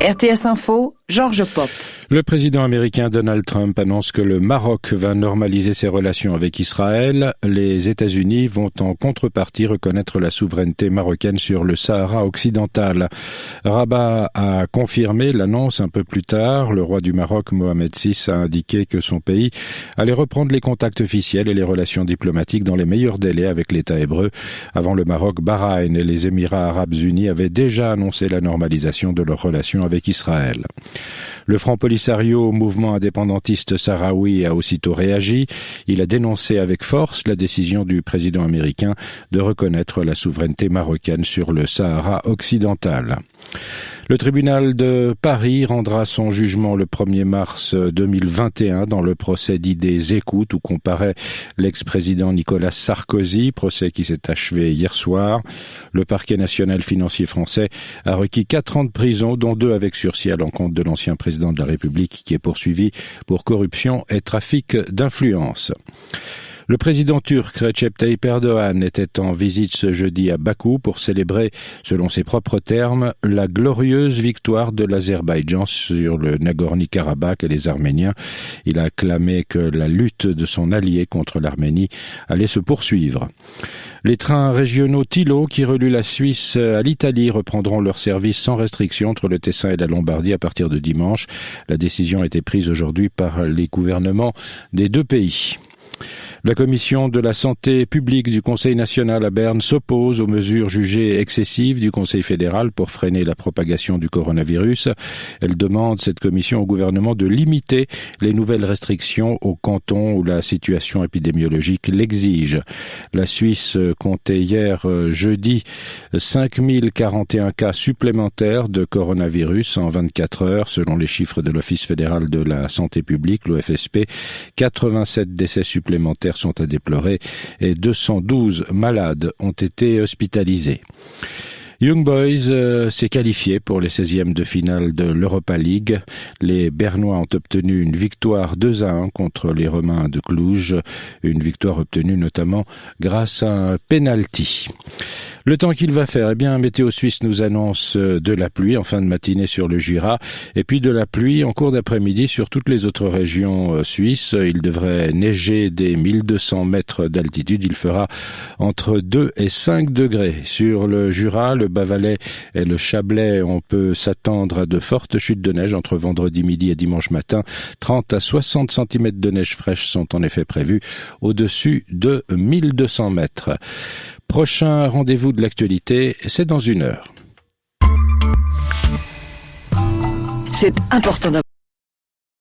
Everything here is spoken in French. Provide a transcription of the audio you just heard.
RTS Info, Georges Pop. Le président américain Donald Trump annonce que le Maroc va normaliser ses relations avec Israël. Les États-Unis vont en contrepartie reconnaître la souveraineté marocaine sur le Sahara occidental. Rabat a confirmé l'annonce un peu plus tard. Le roi du Maroc, Mohamed VI, a indiqué que son pays allait reprendre les contacts officiels et les relations diplomatiques dans les meilleurs délais avec l'État hébreu. Avant le Maroc, Bahreïn et les Émirats arabes unis avaient déjà annoncé la normalisation de leurs relations avec Israël. Le Front Polisario, mouvement indépendantiste sahraoui, a aussitôt réagi. Il a dénoncé avec force la décision du président américain de reconnaître la souveraineté marocaine sur le Sahara occidental. Le tribunal de Paris rendra son jugement le 1er mars 2021 dans le procès dit des écoutes où comparaît l'ex-président Nicolas Sarkozy, procès qui s'est achevé hier soir. Le parquet national financier français a requis 4 ans de prison, dont 2 avec sursis à l'encontre de l'ancien président de la République qui est poursuivi pour corruption et trafic d'influence. Le président turc Recep Tayyip Erdogan était en visite ce jeudi à Bakou pour célébrer, selon ses propres termes, la glorieuse victoire de l'Azerbaïdjan sur le Nagorno-Karabakh et les Arméniens. Il a clamé que la lutte de son allié contre l'Arménie allait se poursuivre. Les trains régionaux Tilo qui relient la Suisse à l'Italie reprendront leur service sans restriction entre le Tessin et la Lombardie à partir de dimanche. La décision a été prise aujourd'hui par les gouvernements des 2 pays. La commission de la santé publique du Conseil national à Berne s'oppose aux mesures jugées excessives du Conseil fédéral pour freiner la propagation du coronavirus. Elle demande, cette commission, au gouvernement de limiter les nouvelles restrictions aux cantons où la situation épidémiologique l'exige. La Suisse comptait hier jeudi 5041 cas supplémentaires de coronavirus en 24 heures, selon les chiffres de l'Office fédéral de la santé publique, l'OFSP. 87 décès supplémentaires sont à déplorer et 212 malades ont été hospitalisés. Young Boys s'est qualifié pour les 16e de finale de l'Europa League. Les Bernois ont obtenu une victoire 2-1 contre les Romains de Cluj, une victoire obtenue notamment grâce à un penalty. Le temps qu'il va faire, Météo Suisse nous annonce de la pluie en fin de matinée sur le Jura et puis de la pluie en cours d'après-midi sur toutes les autres régions suisses. Il devrait neiger des 1200 mètres d'altitude. Il fera entre 2 et 5 degrés. Sur le Jura, le Bas-Valais et le Chablais, on peut s'attendre à de fortes chutes de neige entre vendredi midi et dimanche matin. 30 à 60 cm de neige fraîche sont en effet prévus au-dessus de 1200 mètres. Prochain rendez-vous de l'actualité, c'est dans 1 heure. C'est important d'avoir